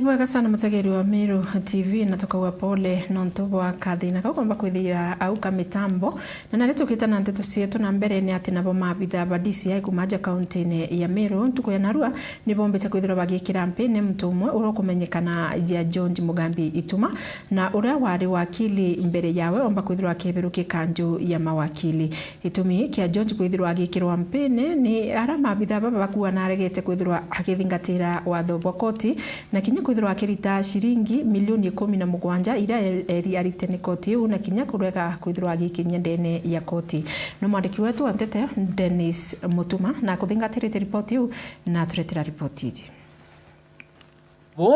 Mwega sana mutageri wa Meru TV natoka wa pole nonto wa kathina ka kwamba kwithira au ka mitambo na naretukita na nteto cietu na mbere ni ati nabo mabitha ba DCI kumaja county ya Meru ntuko ya Narua ni bombete kwithira bagikira mpene mtu umwe urokumenyekana ya John Mugambi Ituma na uria wari wakili mbere yawe omba kwithira keberuke kanju ya mawakili itumi kia John kwithira agikirwa mpene ni ara mabitha baba bakuwa na regete kwithira akithingatira watho bokoti na kinya kwithirwa akirita shiringi milioni 17 ira eri aritene koti na kinya kurega kwithirwa agikinya ndene ya koti no mwandiki wetu antete Dennis Mutuma na kuthingatirite ripoti yu na turetera ripoti iji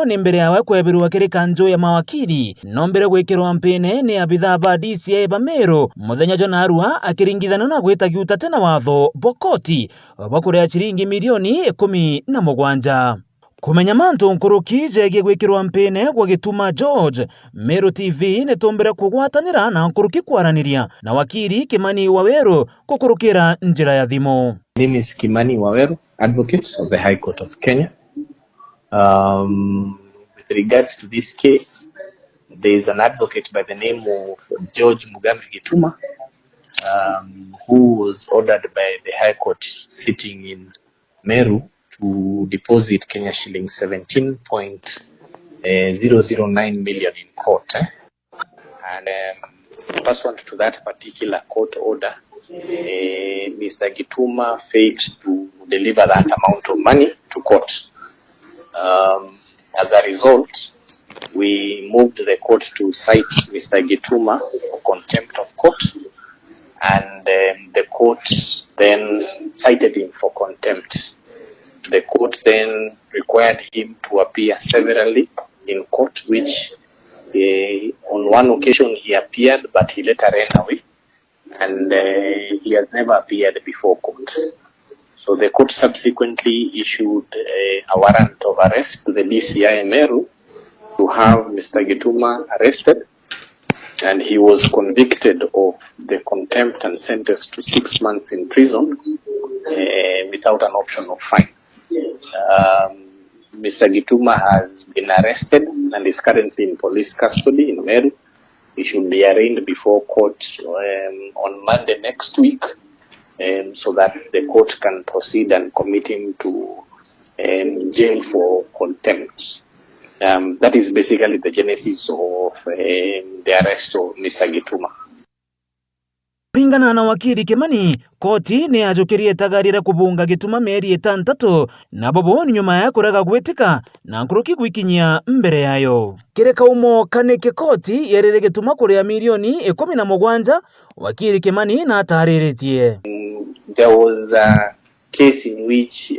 ni mbere yawe kwebirwa kiri kanjo ya mawakili no mbere gwikirwa mpene ni abitha ba DCI ba Meru muthenya jo Narua akiringithana na gwitagiuta tena watho bokoti bakurea shiringi milioni 17 kumenya mantu nkuruki jegie gwikirwa mpene gwa Gituma George. Meru TV nitumbere kugwatanira na nkuruki kwaraniria na wakili Kimani Waweru kukurukira njira ya thimo. My name is Kimani Waweru, advocate of the High Court of Kenya. With regards to this case, there is an advocate by the name of George Mugambi Gituma, who was ordered by the High Court sitting in Meru to deposit Kenya shillings 17.009 million in court. And pursuant to that particular court order, Mr. Gituma failed to deliver that amount of money to court. As a result, we moved the court to cite Mr. Gituma for contempt of court, and the court then cited him for contempt. The court then required him to appear severally in court, which on one occasion he appeared, but he later ran away, and he has never appeared before court. So the court subsequently issued a warrant of arrest to the DCI Meru to have Mr. Gituma arrested, and he was convicted of the contempt and sentenced to 6 months in prison without an option of fine. Mr. Gituma has been arrested and is currently in police custody in Meru. He should be arraigned before court on Monday next week, so that the court can proceed and commit him to jail for contempt. That is basically the genesis of the arrest of Mr. Gituma. Ringana na wakili Kimani, koti ni ajukirie tagarira kubunga Gituma meri 6 na bobo nyuma ya kurega gwetika na nkuruki gwikinyia mbere yayo. Kireka umo kaneke koti yerere Gituma kurea milioni 17 wakili Kimani na atariretie. There was a case in which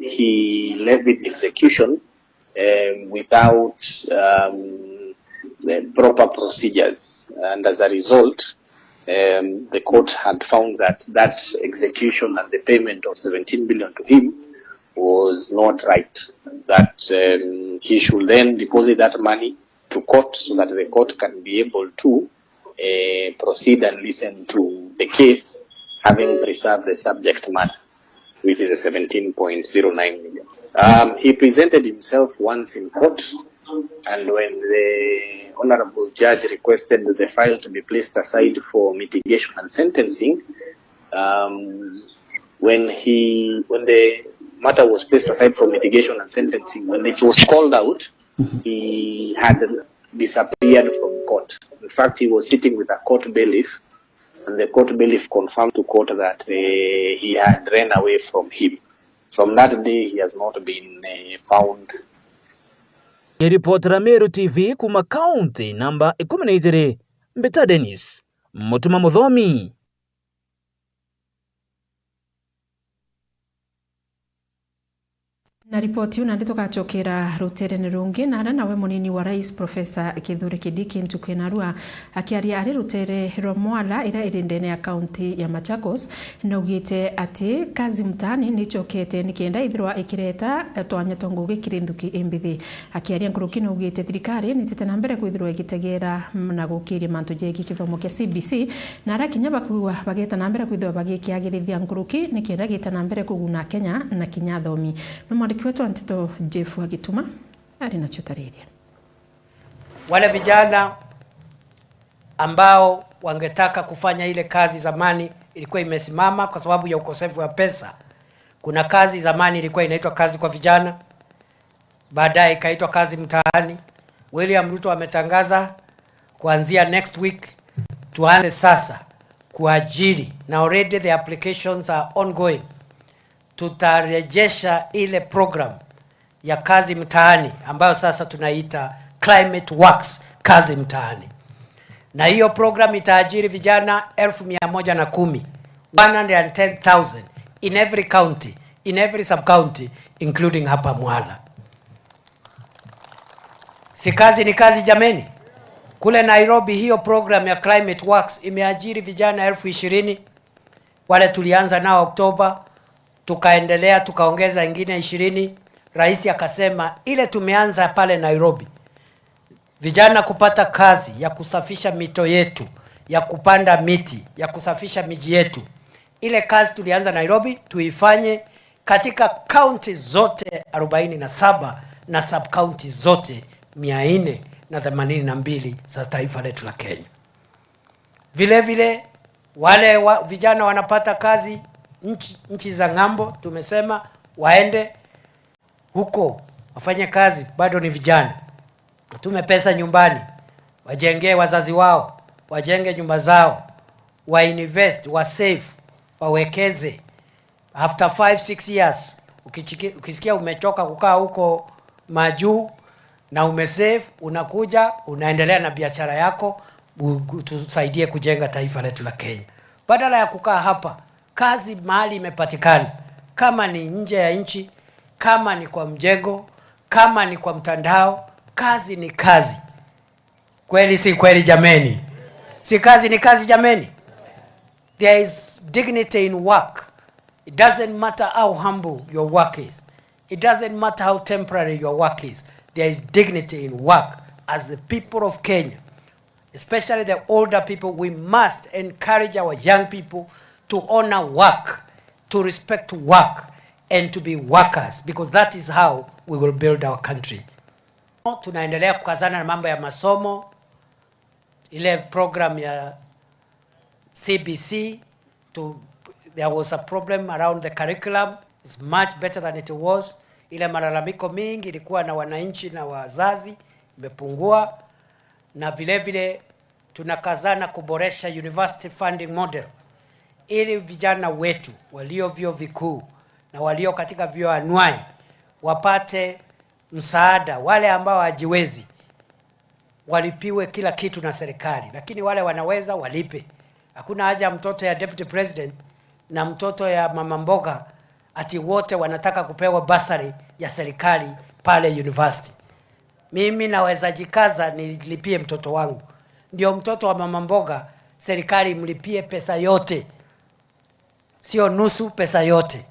he levied execution without the proper procedures, and as a result, the court had found that execution and the payment of 17 billion to him was not right. That he should then deposit that money to court so that the court can be able to proceed and listen to the case, having preserved the subject matter, which is a 17.09 million. He presented himself once in court, and when the Honorable Judge requested the file to be placed aside for mitigation and sentencing, when the matter was placed aside for mitigation and sentencing, when it was called out, he had disappeared from court. In fact, he was sitting with a court bailiff, and the court bailiff confirmed to court that he had ran away from him. From that day, he has not been found. Reporter Meru TV kuma county namba 17 Mbeta Dennis Mutuma Muthomi. Na ripoti una ndito kachokera rutere rungi na nawe munini wa rais Profesa Kithure Kindiki ntuko Narua akiaria ari rutere Romwala ira irindene ya county ya Machakos na ugite ati kazi mtani nichokete nikienda ithirwa ikireta twanya tonguge kirinduki imbithi akiaria nkuruki na ugite thirikari nitete na mbere kwithirwa igitegera na gukiria mantu jegi kithomo kia CBC na arakinya bakuwa bageta na mbere kwithirwa bagikiagirithia nkuruki nikienda gita na mbere kuguna Kenya na kinya thomi no mwandiki wetu Antito Jeff Wagituma alinacho tareria. Wale vijana ambao wangetaka kufanya ile kazi zamani ilikuwa imesimama kwa sababu ya ukosefu wa pesa. Kuna kazi zamani ilikuwa inaitwa kazi kwa vijana, baadaye ikaitwa kazi mtaani. William Ruto ametangaza kuanzia next week tuanze sasa kuajiri, na already the applications are ongoing. Tutarejesha ile program ya kazi mtaani ambayo sasa tunaita Climate Works, kazi mtaani. Na hiyo program itaajiri vijana 110,000, 110,000 in every county, in every sub-county, including hapa Mwala. Si kazi ni kazi jameni? Kule Nairobi hiyo program ya Climate Works imeajiri vijana 20,000. Wale tulianza nao Oktoba, tukaendelea tukaongeza ingine 20. Rais akasema ile tumeanza pale Nairobi, vijana kupata kazi ya kusafisha mito yetu, ya kupanda miti, ya kusafisha miji yetu. Ile kazi tulianza Nairobi tuifanye katika county zote 47 na sub county zote 482 za taifa letu la Kenya. Vile vile wale vijana wanapata kazi nchi za ng'ambo, tumesema waende huko wafanye kazi, bado ni vijana. Tume pesa nyumbani, wajengee wazazi wao, wajenge nyumba zao, wa invest, wa save, wawekeze. After 5-6 years, ukisikia umechoka kukaa huko majuu na umesave, unakuja unaendelea na biashara yako, tusaidie kujenga taifa letu la Kenya. Badala ya kukaa hapa, kazi mahali imepatikana, kama ni nje ya nchi, kama ni kwa mjengo, kama ni kwa mtandao, kazi ni kazi. Kweli si kweli jameni? Si kazi ni kazi jameni? There is dignity in work. It doesn't matter how humble your work is. It doesn't matter how temporary your work is. There is dignity in work. As the people of Kenya, especially the older people, we must encourage our young people to honor work, to respect work, and to be workers, because that is how we will build our country. Tunaendelea kukazana na mambo ya masomo. Ile program ya CBC, there was a problem around the curriculum. It's much better than it was. Ile malalamiko mingi ilikuwa na wananchi na wazazi imepungua. Na vile vile tunakazana kuboresha university funding model, ili vijana wetu walio vyuo vikuu na walio katika vyuo anuai wapate msaada. Wale ambao hajiwezi walipiwe kila kitu na serikali, lakini wale wanaweza walipe. Hakuna haja mtoto ya deputy president na mtoto ya mama mboga ati wote wanataka kupewa basari ya serikali pale university. Mimi naweza jikaza nilipie mtoto wangu, ndio mtoto wa mama mboga serikali mlipie pesa yote, sio nusu, pesa yote.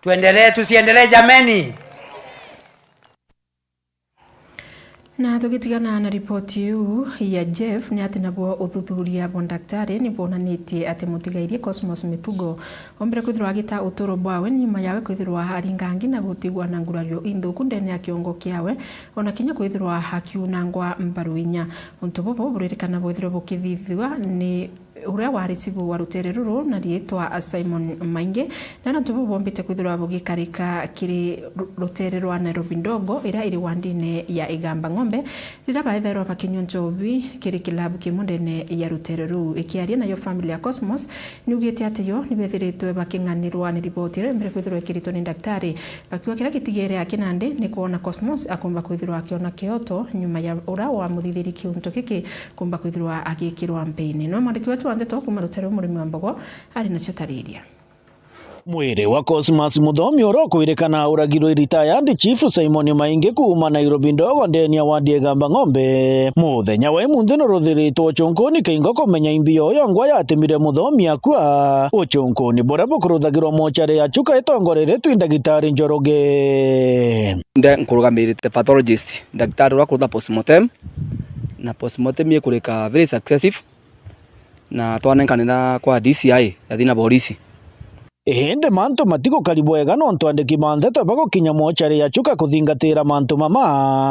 Tuendelee tusiendelee jameni? Na tugitigana na ripoti yu ya Jeff ni ati nabo uthuthuria bo daktari ni bonanitie ati mutigairie Cosmos Mitugo ombere kwithirwa agita uturo bwawe nyuma yawe kwithirwa haringangi na gutigwa na ngurario inthuku ndene ya kiongo kiawe ona kinya kwithirwa hakiunangwa mbaruinya untu bobo buririkana bwithirwa bukithithwa ni uria waritibu wa rutere ruru na rietwa Simon Mainge na natubu bombite kwithirwa bugikarika kiri rutere rwa Nairobi ndogo ira iri wandine ya Igamba Ng'ombe rira baitherwa bakinyonjobi kiri kilabu kimundene ya rutere ruru ikiaria nayo family ya Cosmos nugite ati yo nibethiritwe baking'anirwa ni ripoti ire mbere kwithirwa kirito ni daktari bakiwa kira kitigere akinande ni kuona Cosmos akomba kwithirwa akiona kioto nyuma ya ura wa muthithiri kiunto kiki kumba kwithirwa agikirwa mpeni no mwandiki wetu Antito kuma rutere murimi wa Mbogo ari nacio tariria. Mwiri wa Cosmas Muthomi urokwirikana uragirwo retired chief Simon Mainge kuma Nairobi ndogo ndeni ya wadi Igamba Ng'ombe muthenya wa imunthi no ruthiritwo chunkuni kingo kumenya imbio yo ngwa yatimire Muthomi akua uchunkuni bora bukuruthagirwo mochare ya chuka itongorere twi ndagitari Njoroge nkurugamirite pathologist daktari wa kurutha postmortem na postmortem yekurika very successive na twanenkanira kwa DCI yathina polisi Ihinde mantu matiko karibwega nontu andiki mantheto bagukinya mochari yachuka kuthingatira mantu mama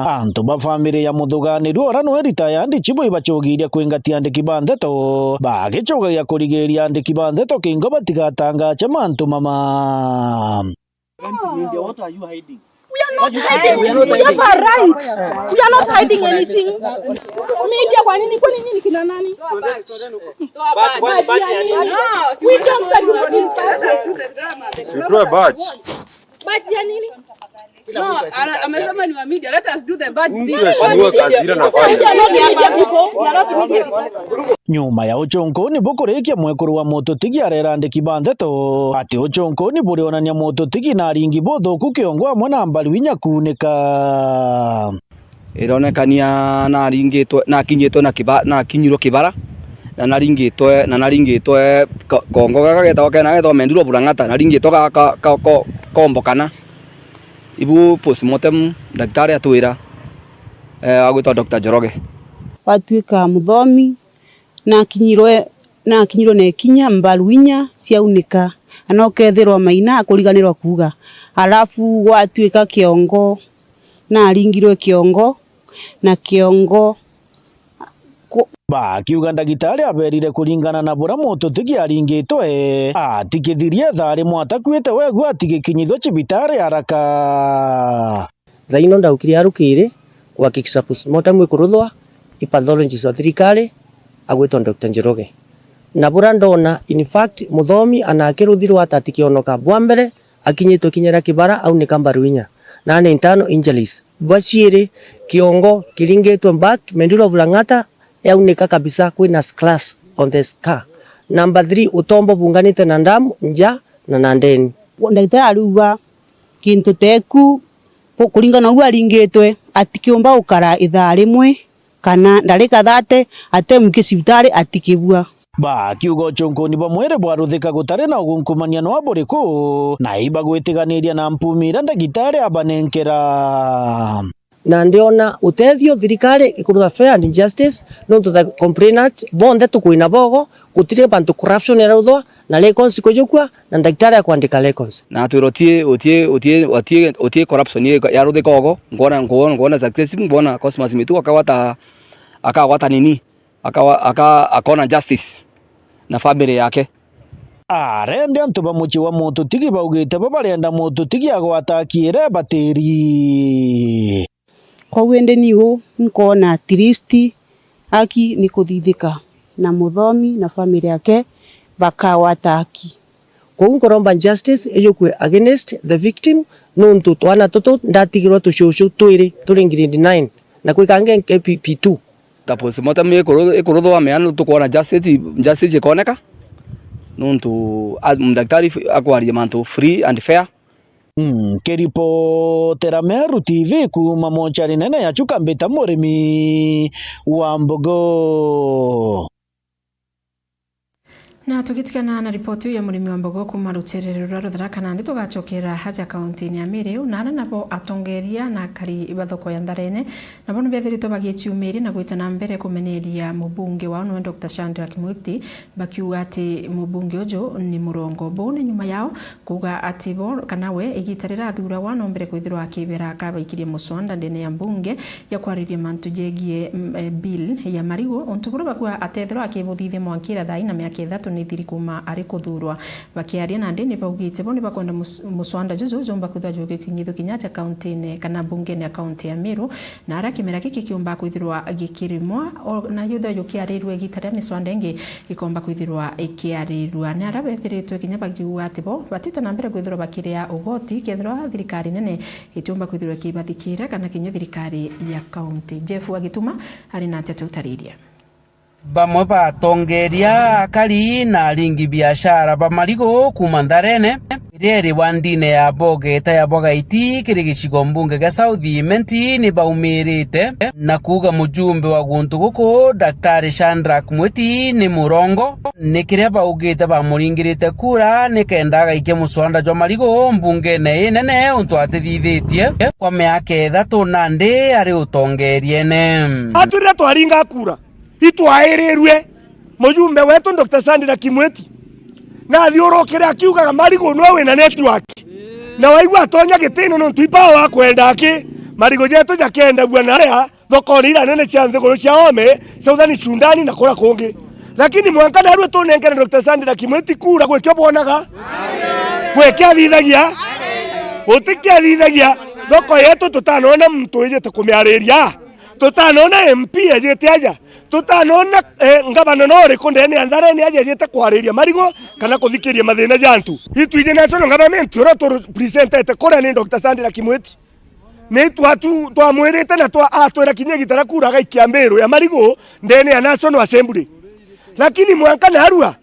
antu ba family ya muthuganiru ora no retire andi chibo ibachogiria kwingatia andiki bantheto bagichogagia kurigiria andiki bantheto kingo batigatanga cha mantu mama. What are you hiding? We are not hiding. We have a right. We are not hiding anything. Media kwa nini kina nani? We don't You draw a badge. Badge ya nini? No, amesema ni wa media. Let us do the badge thing. Nyuma ya uchonko ni bukurikia mwekuru wa mototigi arera andiki bantheto ati uchonko ni burionania mototigi na ringi bothuku kiongwa mwana mbaruinya kuneka ironekania na ringitwe na kinyitwe na kinyiro kibara na naringitwe kongo gagetawa kena getwa mendirwo burangata na ringitwe kombokana ibu postmortem daktari atwira agwitwa Dr. Njoroge watuika muthomi na kinyirwe na kinya mbaruinya ciaunika anokethirwa maina akuriganirwa kuga alafu watuika kiongo na aringirwe kiongo na kiongo kiuga ndagitari aberire kuringana na bura mototigi aringitwe atikithirie thari mwatakwite wegu atigikinyithwe cibitari haraka thaino ndaukiri arukire kuhakikisha postmortem ikuruthwa pathology cia thirikari agwitwa Dr. Njoroge na bura ndona in fact muthomi anakiruthirwa atatikionoka bwa mbere akinyitwe kinyera kibara au ni kambaruinya na ni internal injuries bwachire kiongo kiringitwe back mendiro vulangata yaunika kabisa kwina class on the scar. Number 3 utombo bunganite na ndamu nja na nandeni ndagitari aruga kintu teku kuringana ugu aringitwe atikiumba ukara ithaa rimwe kana ndarika 30 ate muke cibitari atikibua kiugo chonko ni bamwere bwaruthika gutare na ugunkumania no aburiku na iba gwitiganiria na mpumira ndagitari abanenkera na ndiona utethio thirikari ikuruga fair and justice no to the complainant bonde tukuina bogo gutire bantu corruption eraudwa na lekons kujukwa na daktari akwandika lekons na turotie corruption yaruthe kogo ngona success ngona Cosmas Mitu akawata nini akona justice na family yake arende antu bamuchi wa mototigi baugite babarenda mototigi agwatakiire batiri kwa wende niho nkona at least aki ni kuthithika na muthomi na family yake bakawataki kwa ngoromba justice eyokwe against the victim nuntu twana toto ndatigirwa tushushu twiri turi grade 9 na kwikange KPP2 ta postmortem ikuruthwa meano tukona justice ikoneka nuntu daktari akwaria mantu free and fair. Kiripotera Meru TV kuma mochari nene ya chuka mbita murimi wa Mbogo. Na tugitikana na ripoti ya murimi wa Mbogo kuma ruterero rwa Rutharaka na nditugachokera haja kaunti ya Meru na nabo atongeria na kari bathoko ya Ndarene nabo nibethirito bagichiumiri na gwitana mbere kumeneria mubunge wao no Dr. Chandra Kimuti bakiuga ati mubunge ujo ni murongo bone nyuma yao kuga ati bo kanawe igitarira thura wano mbere kwithirwa akibera akabaikirie musonda ndene ya mbunge ya kwariria mantu jegie bill ya marigo ontubura bakwa atethirwa akibuthithia mwankira thai na miaka 3 ni thiri kuma ari kuthurwa bakiaria na ndene baugite bo ni bakonda muswanda juzo jomba kutha joge kinyitho kinyacha county kana bunge ne county ya Meru na ara kimera kiki kiumba kwithirwa gikirimwa na yutha yukiarirwe gitare miswanda ingi ikomba kwithirwa ikiarirwa na ara bethiritwe kinya bakiuga ati bo batita na mbere kwithirwa bakiria ugoti kethirwa thirikari nene itumba kwithirwa kibathikira kana kinya thirikari ya county. Jeff Wagituma ari na tete utariria bamwe batongeria akari na ringi biashara bamarigo kuma Ndarene riri wandine ya boge ta ya bogaiti kiri gicigo mbunge ga South Menti ni baumirite na kuga mujumbe wa guntu guko Daktari Chandra Kimuti ni murongo ni kire baugite bamuringirite kura ni kenda gaike muswanda jwa marigo mbunge ne nene untu atithithitie kwa miaka 3 nandi ari utongeriene ature twaringa kura itwaerirwe mujumbe wetu Dr. Chandra Kimuti na thiurukire akiugaga Marigo no wina network na waigua atonya gitino no tuipa wa kwenda aki Marigo jetu jakenda bwana ria thoko ni ira nene cia nthiguru cia ome Southern Sudani na kura kungi lakini mwanka na rwe tunengere Dr. Sandra Kimweti kura gwekio bonaga gwekio thithagia utikia thithagia thoko yetu tutanona mtu ije tukumiariria tutanona MP ajete aja tutanona ngabana no ri kundene andare ni ajete kwariria Marigo kana kuthikiria mathina jantu itu ije national government ro to presentete kora ni Dr. Sandra Kimweti ni twatu twamwirite na twa atwira kinyegitara kura gaikia Mbiru ya Marigo ndene ya National Assembly lakini mwanka na arua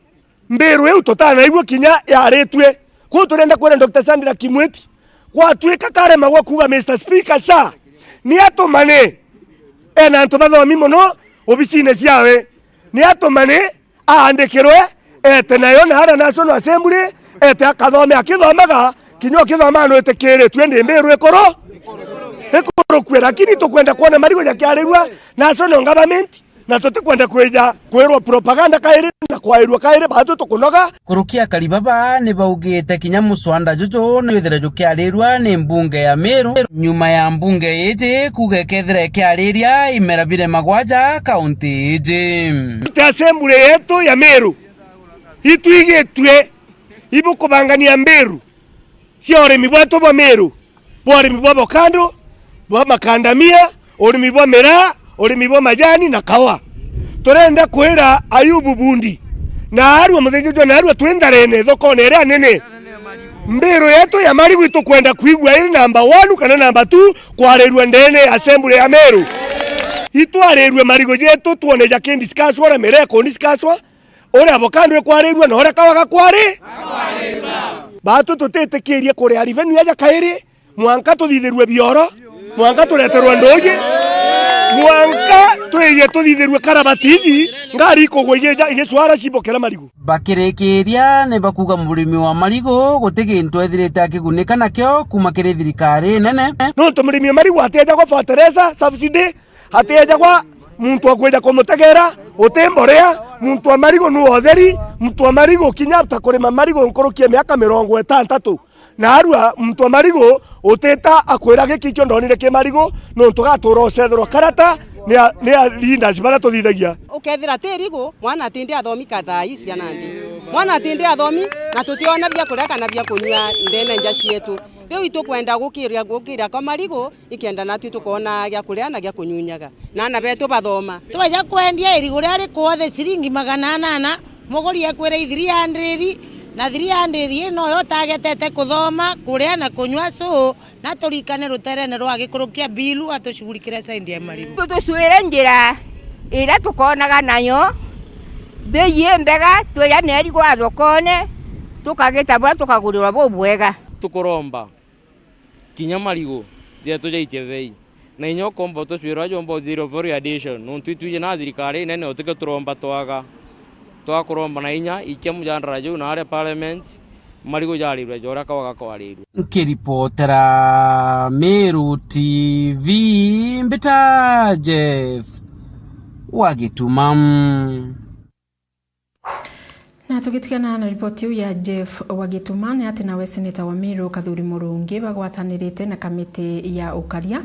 Mbiru eu tutana igwa kinya yaretwe ko turenda kwera Dr. Sandra Kimweti kwa twika kare magwa kuga Mr. Speaker sa ni atomane ena antobathomi muno obisine ciawe ni atomane aandikirwe nayo na hara National Assembly akathome akithomaga kinyo kithoma no etekere twende Mbiru ekoro ekoro lakini tukwenda kuona Marigo yakiarirwa National Government na tutikwenda kweja kwerwa propaganda kaire na kwairwa kaire batu tukunoga kurukia Karibaba ni baugite kinya muswanda jojo na yethera jukiarirwa ni mbunge ya Meru nyuma ya mbunge ije kugekethera kiariria imera bire magwaja county ije Assembly yetu ya Meru ituigetwe ibukubangania Mbiru ciore mibwato bo Meru bore mibwa kando bwa makandamia ori mibwa mera ori mibwa majani na kawa turenda kwira Ayubu Bundi na arwa muthejo na arwa twendarene thoko nere nene Mbiru yetu ya Marigo itukwenda kuigwa iri number 1 kana number 2 kwarirwa ndene Assembly ya Meru itwarirwe Marigo jetu tuone jake discuss ora mere ko discuss ora abokando kwarirwa na ora kawaga kwari batu tutetekerie kuri arivenu yaja kairi mwanka tuthithirwe bioro mwanka tureterwa ndoje mwanka tweye tuthithirwe karabatiji ngari kugwe igeswara cibokera Marigo bakirikiria ne bakuga murimi wa Marigo gutigintu ethirite akigunika nakyo kuma kiri thirikari nene no tumurimi wa Marigo ateja kwa fertilizer subsidy ateja kwa muntu akweja kumutegera utemborea muntu wa Marigo no otheri muntu wa Marigo kinya takurima Marigo nkorokie miaka 60 na arua muntu wa Marigo uteta akwira gikikyo ndonire ke Marigo no tugatura cetherwa karata ni linda cibara tuthithagia ukethira tirigo mwana atinde athomi kathai cianandi mwana atinde athomi na tutiona bia kuria kana bia kunywa ndene nja cietu riu itukwenda gukira kwa Marigo ikenda natu tukona gya kuria na gya kunyunyaga na na betu bathoma twaja kwendia irigo ria kuothe ciringi 800 muguri akwira 300 na 300 no yo tagetete kuthoma kuria na kunywa so na turikane ruterene rwa gikurukia bilu atushughulikire saindi ya Marigo tutushwire njira ira tukonaga nayo beye mbega tuya neri gwa thokone tukagitabura tukagurirwa bubwega tukuromba kinya Marigo dia tujaitie bei na inyo kombo tushwira jombo zero for addition no twituje na thirikari nene utike turomba twaga twakuromba na inya ikia mujandara ju na are parliament Marigo jarirwe jora kawaga kwarirwe nkiripotera Meru TV Mbita Jeff Wagitumam na tugitigana na ripoti ya Jeff Wagitumane ati nawe seneta wa Meru Kathuri Murungi bagwatanirite na kamiti ya ukaria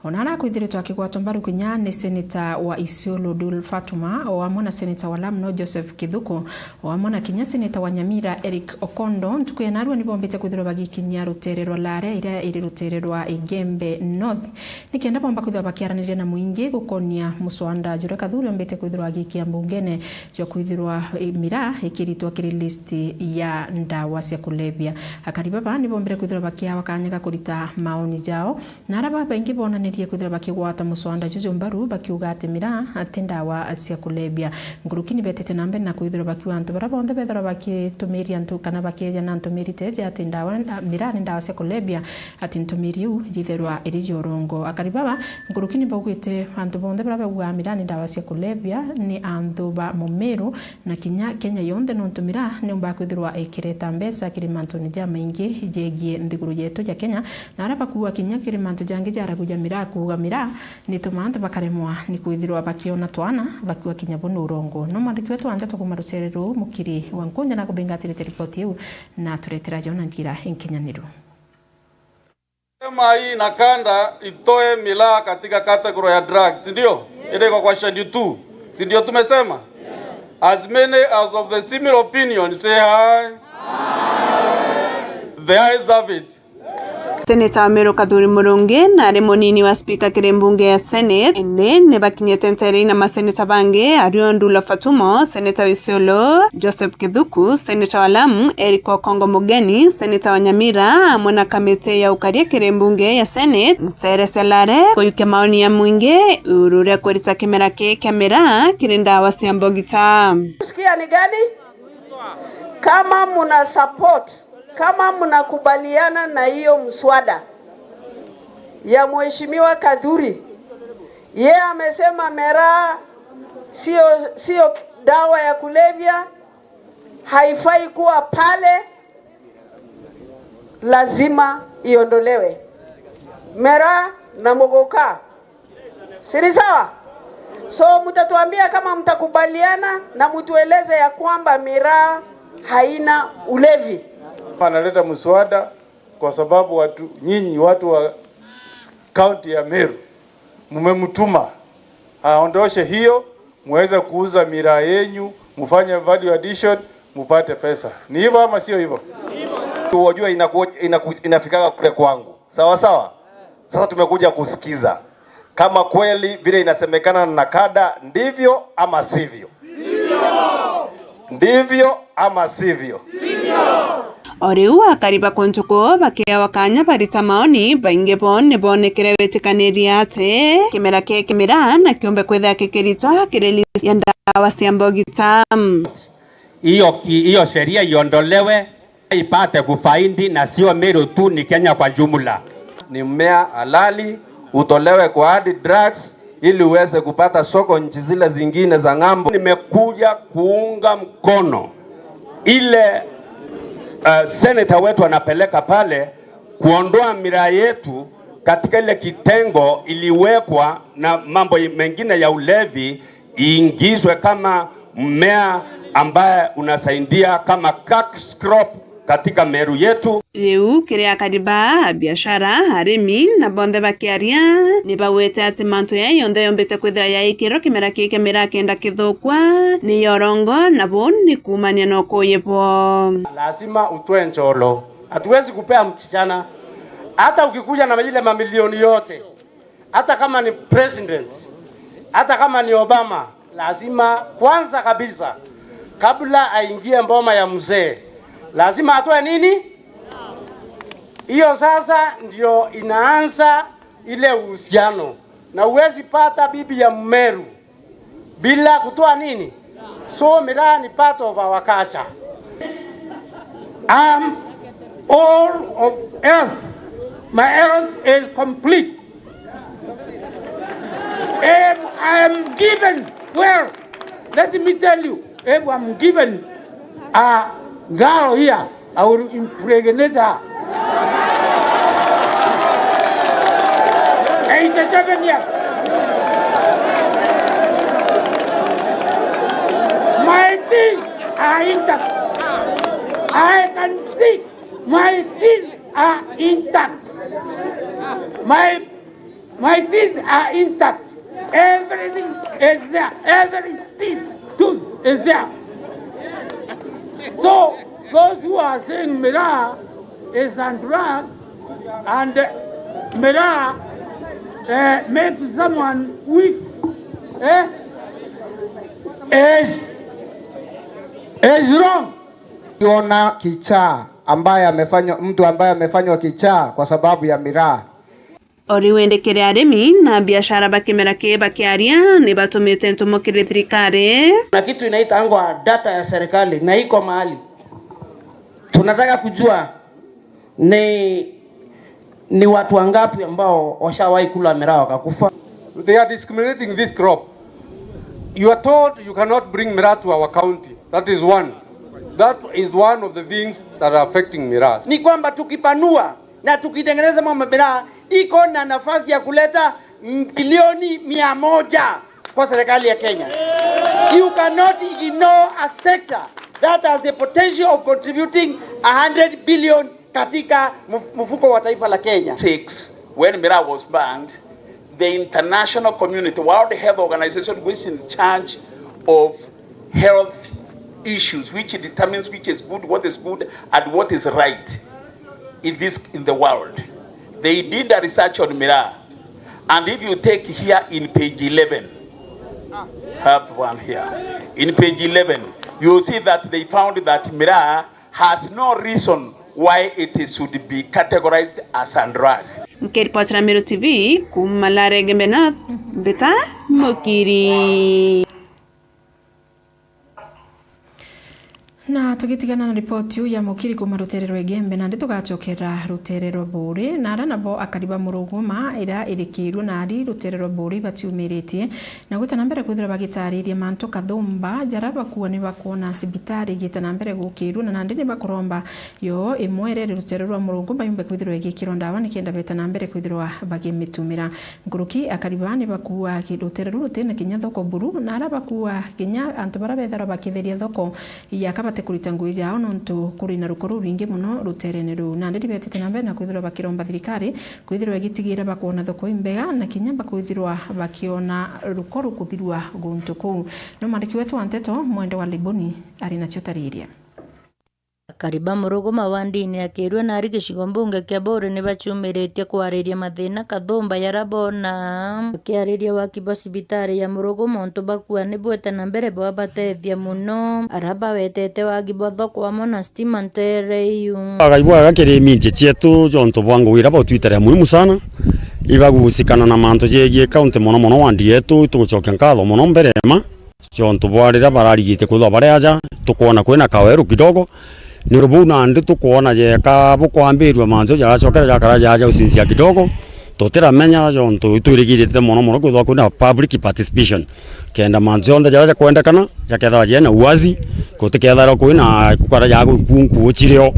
onara kwithiritwo akigwatwo mbaru kinya ni seneta wa Isiolo Dul Fatuma o amona seneta wa Lamno Joseph Kithuko o amona kinya seneta wa Nyamira Eric Okondo ntukuya narwo ni bombete kwithirwa bagikinya rutererwa lare ira iri rutererwa Igembe North nikienda bomba kwithirwa bakiaraniria na muingi gukonia muswanda jura Kathuri ombete kwithirwa agikia mbungene jo kwithirwa mira ikiritwa kiri list ya ndawa cia kulevya Akaribaba ni bombere kwithirwa bakiawa kanyaga kurita maoni jao naraba baingi bona kwithira bakigwata muswanda jojo mbaru bakiuga atemira atendawa cia kulebya ngurukini betete nambe na kwithira bakiwa antu barabonde bethera bakitumiria antu kana bakeja na ntumiri teje atendawa mira ndawa cia kulebya atintumiri u jitherwa iri jorongo Akaribaba ngurukini bagwite antu bonde barabwa mira ndawa cia kulebya ni antu ba Mumeru na kinya Kenya yonde no ntumira ni umba kwithirwa ikireta mbesa kirimantu ni jama ingi jegie ndiguru yetu ya Kenya na araba kuwa kinya kirimantu jange jaraguja mira ya kugamira ni tumantu bakaremwa ni kwithirwa bakiona twana bakiwa kinyabu nurongo no mandiki wetu anja tukumarutereru mukiri wankunja na kuthingatira ripoti yu na turetera Jona Ngira inkinyaniru. Sema hii nakanda itoe miraa katika category ya drugs, ndio? Ile kwa Schedule 2. Si ndio tumesema? As many as of the similar opinion say aye. The ayes have it. Seneta Meru Kadhuri Murungi na ari munini wa speaker kiri mbunge ya Senate ene ne bakinyete nteri na maseneta bange Ariyo Ndula Fatumo, Seneta Isiolo Joseph Kithuku, Seneta wa Lamu Eric Okongo Mugeni, Seneta wa Nyamira mwana kamete ya ukaria kiri mbunge ya Senate Tere Selare kuyuke maoni ya mwingi urure kurita kimera ke kamera kirinda wa Siambogita. Sikia ni gani? Kama muna support, kama mnakubaliana na hiyo mswada ya Mheshimiwa Kadhuri, yeye amesema miraa sio dawa ya kulevya, haifai kuwa pale, lazima iondolewe. Miraa na mogoka, si sawa? So mtatuambia kama mtakubaliana na mtueleze ya kwamba miraa haina ulevi. Analeta mswada kwa sababu nyinyi watu wa kaunti ya Meru mmemtuma aondoshe hiyo, muweze kuuza miraa yenu, mfanye value addition, mupate pesa. Ni hivyo ama sio hivyo? Unajua inafikaga kule kwangu. Sawa sawa? Sasa tumekuja kusikiza kama kweli vile inasemekana na kada ndivyo ama sivyo. Ndivyo ama sivyo. Oriu akariba kontuko bakia wakanya barita maoni bainge bone bonekere wetikaniria ate kimera ke kimera na kiombe kwetha kikirito kireli ya ndawa Siambogita. Hiyo sheria iondolewe ipate kufaidi na sio Meru tu, ni Kenya kwa jumla. Ni mmea halali utolewe kwa hadi drugs ili uweze kupata soko nchi zile zingine za ng'ambo. Nimekuja kuunga mkono ile senator wetu anapeleka pale kuondoa miraa yetu katika ile kitengo iliwekwa na mambo mengine ya ulevi, iingizwe kama mmea ambaye unasaidia kama cash crop katika Meru yetu. Riu kiria kariba biashara harimi na bonde bakiaria ni bawete ati mantu ya yonde yombete kwithira ya ikiro kimera kike mira kenda kithukwa ni yorongo na boni kumania no koyepo. Lazima utoe njolo. Hatuwezi kupea msichana hata ukikuja na ile mamilioni yote, hata kama ni president, hata kama ni Obama, lazima kwanza kabisa kabla aingie mboma ya mzee lazima atoe nini? Hiyo sasa ndio inaanza ile uhusiano. Na uwezi pata bibi ya Meru bila kutoa nini? So miraa ni part of our culture. All of earth. My earth is complete. If I am given, well, let me tell you, if I'm given a girl here, I will impregnate her. 87 years. My teeth are intact. I can see my teeth are intact. My teeth are intact. Everything is there. Every tooth is there. So those who are saying miraa is a drug and miraa makes someone weak, is wrong. Kiona kichaa mtu ambaye amefanywa kichaa kwa sababu ya miraa. Oriwendekere arimi na biashara bakimera ke bakiaria ni batumite ntumukire thirikari. Na kitu inaitangwa data ya serikali na iko mahali. Tunataka kujua ni watu wangapi ambao washawahi kula miraa wakakufa. They are discriminating this crop. You are told you cannot bring miraa to our county. That is one. That is one of the things that are affecting miraa. Ni kwamba tukipanua na tukitengeneza mambo miraa iko na nafasi ya kuleta bilioni 100 kwa serikali ya Kenya. You cannot ignore a sector that has the potential of contributing 100 billion katika mfuko wa taifa la Kenya. When Miraa was banned, the international community, World Health Organization, which is in charge of health issues, which determines which is good and what is right in the world. They did a research on Miraa, and if you take here in page 11, have one here. In page 11, you will see that they found that Miraa has no reason why it should be categorized as a drug. Mkiripoti na Meru TV, kumalare Gembe Beta Mukiri. Na tugitigana na ripoti ya Mukiri kuma ruterero Egembe na nditugacokera ruterero Buri na ara nabo akariba muruguma ira irikiru na ari ruterero Buri batiumiritie na gutana mbere kuthira bagitaririe manto kathumba jaraba kuwa ni bakuona sibitari gitana mbere gukiru na ndini bakuromba yo imwere ruterero muruguma yumbe kuthirwa igikiro ndawa nikienda betana mbere kuthirwa bagimitumira nguruki akaribani bakuwa ruterero rutene kinya thoko Buru na ara bakuwa kinya antu barabethera bakitheria thoko ya kabate kurita ngui jao nontu kuri na rukoro ringi muno ruterene ru na ndiri betete na mbere na kwithirwa bakiromba thirikari kwithirwa gitigira bakuona thoko imbega na kinyamba kwithirwa bakiona rukoro kuthirwa guntu ku no mandiki wetu wa Nteto Mwende wa Liboni ari na chotariria Kariba muruguma wa ndini akirwe na gicigo mbunge kia Buri ni bachumirite kwariria mathina kathumba yarabona kiariria wa kibo sibitari ya muruguma onto bakua ni bwete na mbere bwa batethia muno araba wetete wa gibo thoko wa mona stima ntereiu agaibwa gakiri cietu jonto bwangu wira bo Twitter ya muhimu sana ibagusikana na manto yegie kaunti mono wa ndietu tugucokia nkatho muno mbere ma jonto bwarira bararigite kuthwa bareaja tukuona kwina kaweru kidogo ni rubuna ndi tukuona je ka bukwambirwa manzo jaracokera jakara jaja usinzia kidogo totera menya jonto iturigirite muno kuthwa kuna public participation kenda manzo onda jaraja kwenda kana jakethara jena uwazi kutikethara kwina kukara jago kunku chirio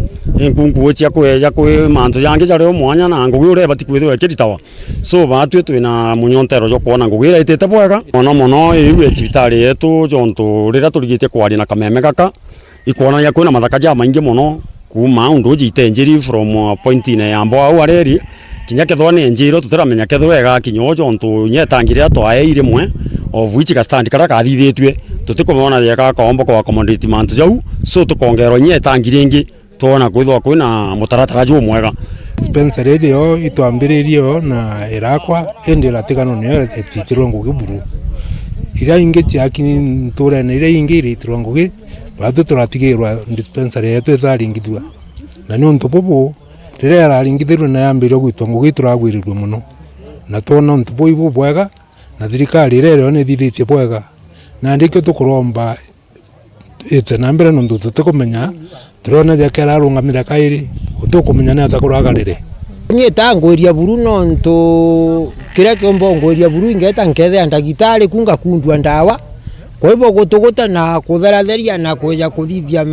kunku chia kweja kwe manzo yange jare mwanya na ngugi ure batikwithwa kiritawa so batwe twina munyontero jo kuona ngugira itete bwega muno iwe cibitari yetu jonto rira turigite kwari na kameme kaka ikuona ya kwina mathaka ja maingi muno kuma undu jitenjiri from point ine yambo au areri kinya kethwa ni njiro tutiramenya kethwa ega kinyo jonto nyetangiria twae irimwe of which ka stand kara kathithitwe tutikumona ya ka kombo kwa commodity mantu jau so tukongero nyetangiria ingi tuona kwithwa kwina mutaratara ju mwega Spencer yo itwambiririo na irakwa ende latigano ne etitirwo ngugi Buru ira ingi tiakini ntura ne ira ingi itirwo ngugi bado turatigirwa dispensary yetu etharingithua na ni untu bubu rire araringithirwe na yambire gwitwa ngugi turagwirirwe muno na tona untu bubu bwega na thirikari rero ni thithitie bwega na ndikyo tukuromba ite nambere nundu tutikumenya turona jakera rungamira kairi utukumenya na takuragarire nyeta ngwiria Buru nontu kira kiombo ngwiria Buru ingeta nkethe ndagitari kunga kundwa ndawa kwa hivyo gutuguta na kutheratheria na kuja kuthithia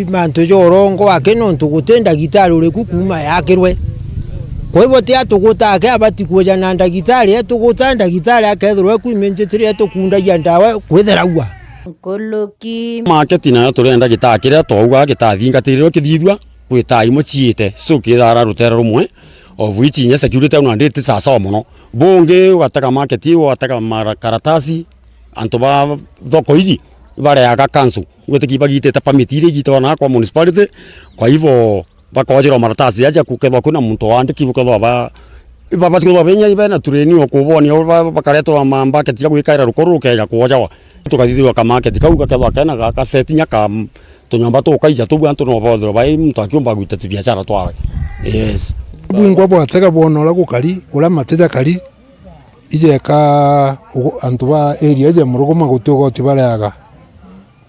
mantu jo rongo wake nontu gutenda gitari uri kuma yakirwe kwa hivyo tia tuguta ake abati kuja na ndagitari etuguta ndagitari akethirwe kuimenjetiri etukundagia ndawa kwitheraua Nkoloki market na turenda gitakira twauga gitathingatirwo kithithwa gwitai muciite so kithara rutera rumwe of which nya security una ndite sasa muno bunge wataka market wataka makaratasi antoba thoko hizi bare aka kansu gwetekiba gitete permit ile gitona kwa municipality kwa hivyo bakojero maratasi aja kukethwa kuna muntu wandiki bukethwa baba tukethwa benya ibena tureni okuboni bakaretwa market ya gwikaira rukoro rukeja kuojawa tukathithirwa ka market kau gakethwa kana gaka setinya ka tunyamba tukaija tubu antu no bothero bai muntu akiumba gwitete biashara twawe yes bwingwa bwatega bonora gukari kula mateja kari ijeka antu ba area je muruguma gutugoti baraga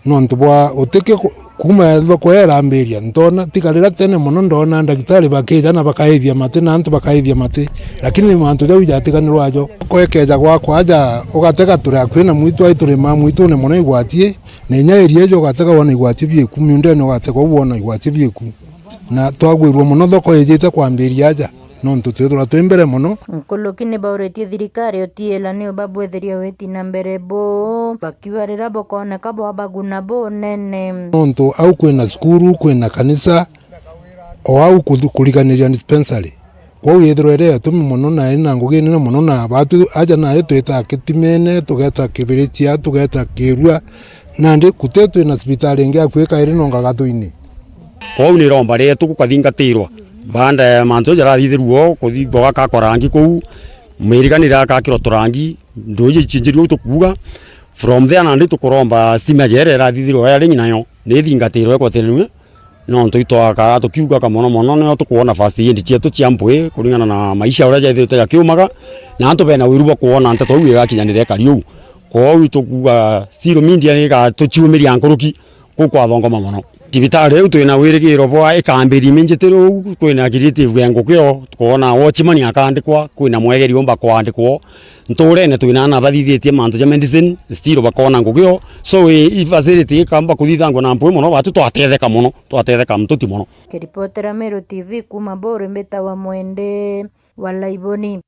no antu bwa uteke kuma thoko yarambiria ntona tikarira tene muno ndona ndagitari bakija na bakaithia mate na antu bakaithia mate lakini ni antu jau jatiganirwa ajo kwekeja gwakwa aja ugatega turia kwina mwitu aiture ma mwitu ne muno igwatie ne nya area jo gatega wona igwatie bieku miunde no gatega wona igwatie bieku na twagwirwo muno thoko yejete kwambiria aja nontu twithira twembere muno nkulukini bauretie thirikari otiela ni babwetheria weti na mbere bo bakiwarira bokoneka bo abaguna bo nene nontu au kwina skuru kwina kanisa o au kuliganiria dispensary kwa uyethirwa ire atumi muno na ina ngugini na muno na batu aja na twita kitimene tugeta kibiritia tugeta kirua na ndi kutetwe na hospitali ngia kwika iri nonga gatuini kwa ni romba retu kukathingatirwa banda manzo jara thithiruo kuthigwa gakakorangi kou mwiriganira kakiro turangi ndoje chinjirio tukuga from there na ndi tukuromba stima jere rathithirwa ya ringi nayo ni thingatirwe kwa tenwe no ntoitwaka tukiuga kamono mono no tukuona fast aid cietu ciambwe kuringana na maisha ura jaithite ya kiumaga na ntu bena wirubo kuona nte twawe gakinyanire kariu kwa witu kuga stiro media ni ga tuchiumiria nkuruki kwa thongoma mono tibitari eu twina wirigiro bwa ikambiri minjitiro kwina creative yango kyo tukuona watchman akandikwa kwina mwegeri omba kwandikwo nturene twina na bathithietie mantu ja medicine stiro bakona ngugyo so i facility kamba kuthithango na mpwe muno batu twatetheka mtuti muno kiripotera Meru TV kuma Bore mbeta wa Mwende wa Laiboni.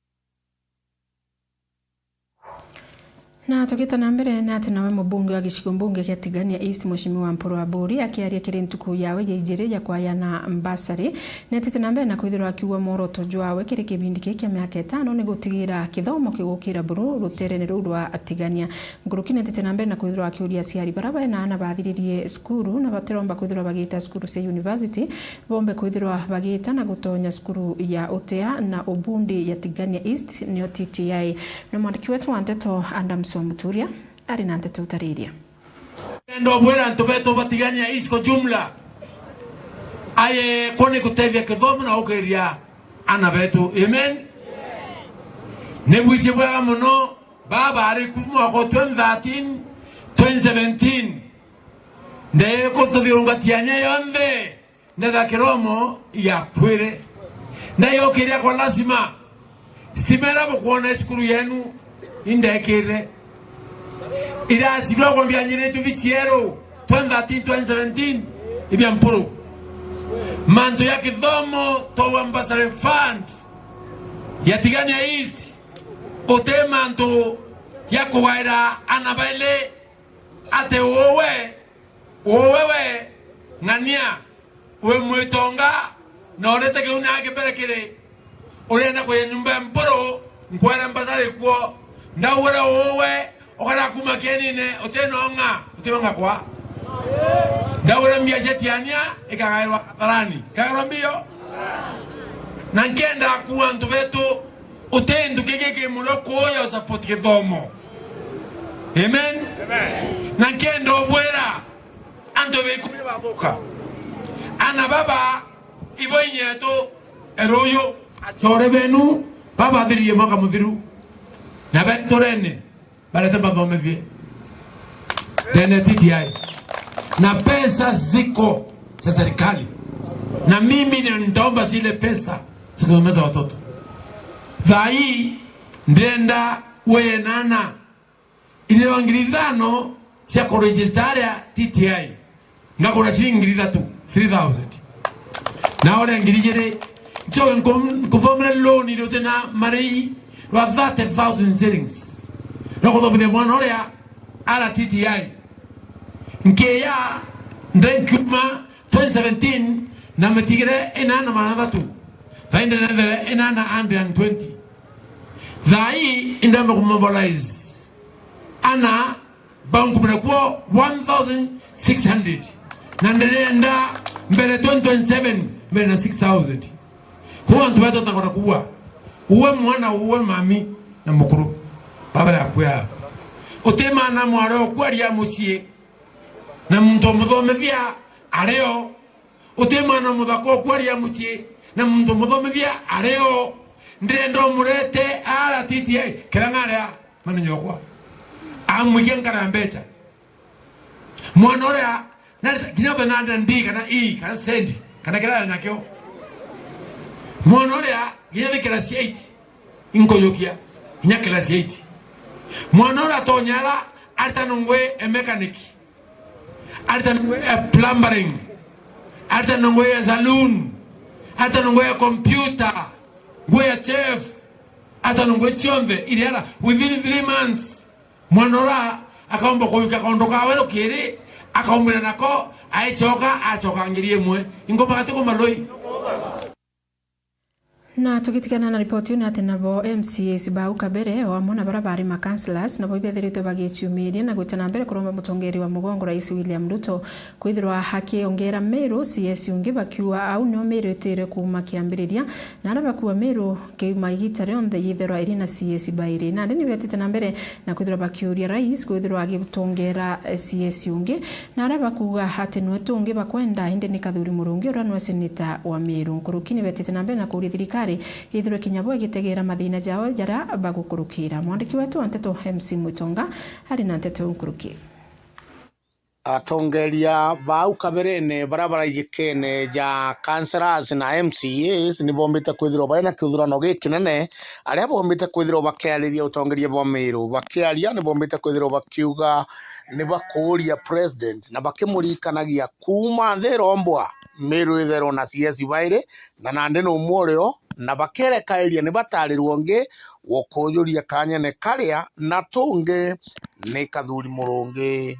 Na tukita na mbere na ati nawe mbunge wa gicigo mbunge kia Tigania East Mheshimiwa Mpuru wa Buri akiaria kiri ntuku yawe ya ijire ya kwaya na mbasari na ati na mbere na kwithirwa akiwa moroto jwawe kiri kibindi kia miaka 5 ni gutigira kithomo kigukira buru ruterene rwa Tigania ngurukine ati na mbere na kwithirwa akiuria ciari baraba na ana bathiririe skuru na batiromba kwithirwa bagita skuru cia university bombe kwithirwa bagita na gutonya skuru ya Otea na Obundi ya Tigania East nio TTI na mwandiki wetu wa Nteto Adams Muturia ari na Nteto utariria ndo bwera ntobeto Batigania East kwa jumla aye kone kutevya kithomo na ukeria ana betu amen nebwiche bwa muno baba ari kumwa ko 2013 2017 nde ko tudhiungatiania yonde nda kiromo ya kwere na yo kiria kwa lazima stimera bokona skuru yenu indekere ira siglo kwa bianyere tu bichiero 2013 2017 ibya Mpuru manto ya kithomo to ambassador fund ya Tigania East ote manto ya kuwaira anabaile ate owewe ngania we mwetonga na orete ke unake pelekere orena kwa nyumba Mpuru nkwara ambassador kwa ndawora owe okara kuma kenine otenonga otemanga kwa ndawora mbiashetiania ikagairwa tarani kagairwa mbio na nkenda kuwa ntubetu otendu kegeke muloko ya support kithomo amen na nkenda obwera antobe kubabuka ana baba iboinyeto eroyo atore benu baba dhiriye mwaka muthiru na betorene baleta bathome vie tena TTI na pesa ziko za serikali na mimi nitaomba zile pesa zikomeza watoto dhai ndenda we nana ile wangirithano cia kuregistaria TTI ngakora chingiritha tu 3000 na ole ngirigere cho ngomre loan ile tena marei wa 30,000 shillings nako ndo mwana oria ala TTI nkeya ndekuma 2017 na metigere enana manada tu vainde na enana 120 dhai indama kumobilize ana banku mnakuwa 1,600 na ndenda mbele 2027 mbele na 6,000 huwa ntubeto takona kuwa uwe mwana uwe mami na mukuru baba ya kuya otema na mwaro kwaria mucie na muntu muthomethia areo otema na muthako kwaria mucie na muntu muthomethia areo ndendo murete ala TTI kirangarea mananyokwa amwigen karambecha mwanora na kinaba na ndika na kana sendi kana kila nakyo mwanora yeye klasi 8 inko yokia nya klasi 8 mwanora tonyala altanongwe a mechanic altanongwe a plumbering altanongwe a saloon altanongwe a computer ngwe chef ata ngwe chionde iliara within 3 months mwanora akaomba kuyuka kondoka welo kiri akaumira nako achoka ngirie mwe ingoma katiko maloi. Na tukitikana na ripoti una nabo MCAs bau kabere wa mona barabari ma councillors nabo ibethirite bagichumiria na gutana mbere kuromba mutongeri wa mugongo Rais William Ruto kwithirwa haki ongera Meru CS ungi bakiwa au no Meru etere kuma kiambiriria na arabakuwa Meru keuma igitare on the yithirwa irina CS baire na ndini betite na mbere na kwithirwa bakiuria Rais kwithirwa agitongera CS ungi na arabakuwa hatenwe tungi bakwenda inde ni Kathuri Murungi uranwa seneta wa Meru nkurukini betite na mbere na kuuria ithirwe kinyabo gitegera mathina jao jara bagukurukira mwandiki wetu Anteto MC Mutonga hari na Anteto nkuruki atongeria bau kaberene barabara igikene ja councillors na MCAs ni bombite kwithirwo baina kithurano gikinene aria bombite kwithirwo bakiariria utongeria bwa Meru bakiaria ni bombite kwithirwo bakiuga ni bakuria president na bakimurikanagia kuma thirombwa Meru ithero na CS baire na nande no mworio na bakerekaeria ni batarirwo ngi wokuyuria kanyene karia na tunge ni Kathuri Murungi.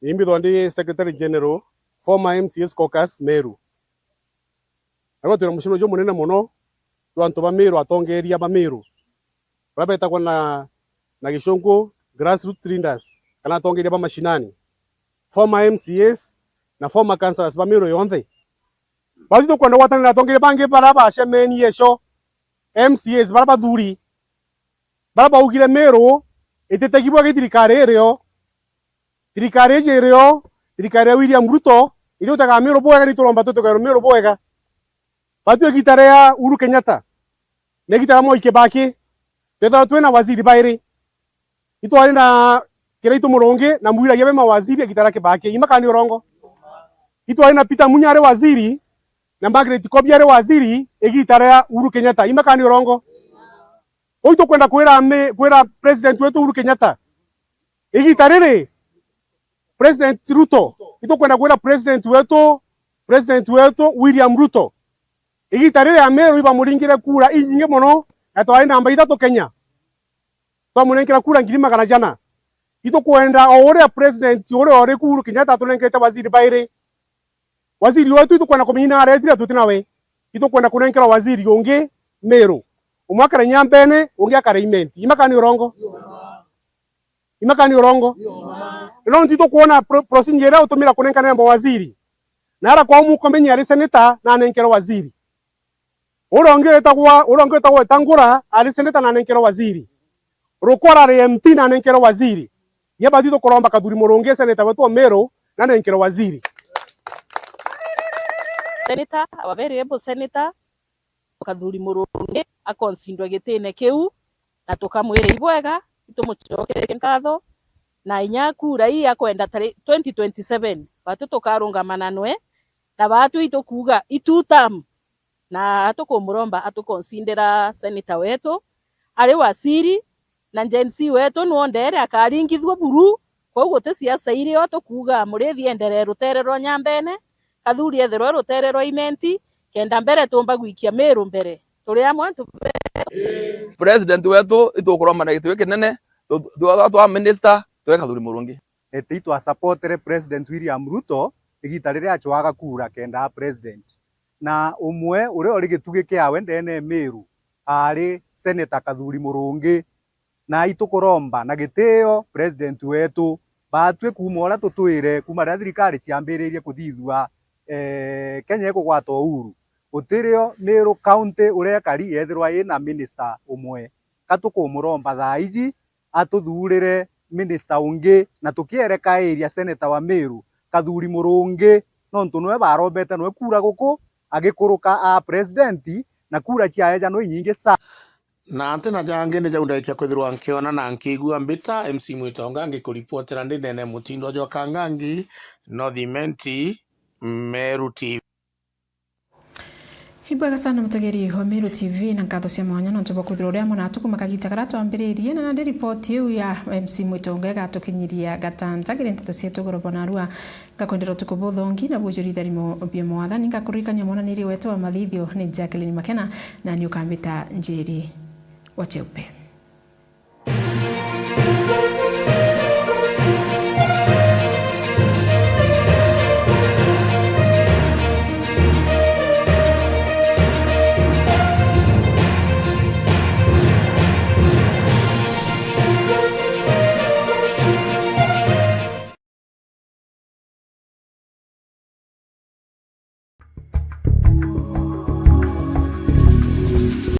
Imbi Thondi Secretary General former MCS Caucus Meru agotira mushino jo munene muno twantu ba Meru atongeria ba Meru babeta kona na gishongo grassroots leaders kana tongeria ba mashinani former MCS na former councillors ba Meru yonthe bazito kwenda watana na tongeria bange baraba shemeni yesho MCS baraba thuri baraba ugire Meru itetegibwa gitirikare ryo thirikari jerio thirikari William Ruto ithu taga Meru bwega ni turomba tutugero Meru bwega batu gitare ya Uhuru Kenyatta ne gitara Moi Kibaki tetho twena waziri bairi itu ari na Kiraitu Murungi na mwira yebe mawaziri gitara Kibaki imakani orongo itu ari na Peter Munyare waziri na Margaret Kobiare waziri egitara ya Uhuru Kenyatta imakani orongo oito kwenda kwera president wetu Uhuru Kenyatta egitarere President Ruto ito kwenda kwenda president wetu William Ruto igitarire ya Meru iba muringire kura inyinge mono atwari namba 3 Kenya to muringire kura ngirima kana jana ito kwenda ore president ore Uhuru Kenyatta tunenkete waziri baire waziri wetu ito kwenda komina aretire tutinawe ito kwenda kunenkera waziri unge Meru umwakara nyambene unge akareiment imakani orongo no ntito kuona procedure utumira kunenka nembo waziri nara kwa mukomenya ari senator na nenkero waziri uronge tagwa tangura ari senator na nenkero waziri rukora ari MP na nenkero waziri yeba dito kuromba Kathuri Murungi senator wetu Meru na nenkero waziri senator abere ebo senator Kathuri Murungi akonsindwa gitene kiu na tukamwire ibwega itumuchokere nkatho na inyakura hii akwenda 2027 batu tukarungamana nwe na batu itokuga itutam na atukumuromba atukonsindera senator wetu ari wasiri na njensi wetu nuondere akaringithwo buru koguo te siasa iri atukuga murithi endere ruterero nyambene Kathuri ethero ruterero imenti kenda mbere tumba gwikia Meru mbere turi amwe president wetu itukuromba na gitwe kinene twa minister Kathuri Murungi etitwa supportere president William Ruto igitarire achwaga kura kenda president na umwe ure ori gituge kiawe ndene Meru ari senator Kathuri Murungi na itukuromba na giteo president wetu batwe kumora tutwire kuma thirikari ciambiririe kuthithua Kenya ikugwata uhuru utirio Meru county ure kari yethirwa ina minister umwe katukumuromba thaiji atuthurire minister ungi na tukiereka area senator wa Meru Kathuri Murungi nontu nwe barombete nwe kura guku agikuruka a president na kura ciaeja no nyingi sa na antena jange ne jaunda ikia kwithirwa nkiona na nkigua mbita MC Mutonga ngikuripotera ndinene Mutindo Joka Ngangi North Imenti Meru TV. Ibwega sana mutageri wa Meru TV na ngatho cia mwanya no ntuba kuthira uria mona tuku makagita karatu ambiririe na ndi report yu ya MC Mwitonga gatukinyiria gatanta gire nteto cia tugoroba na rua gakwendera tukubuthongi na bujurithari bia mwathani ngakurikania mwana niri wetu wa mathithio ni Jacqueline Makena na ni ukambita njeri wa cheupe.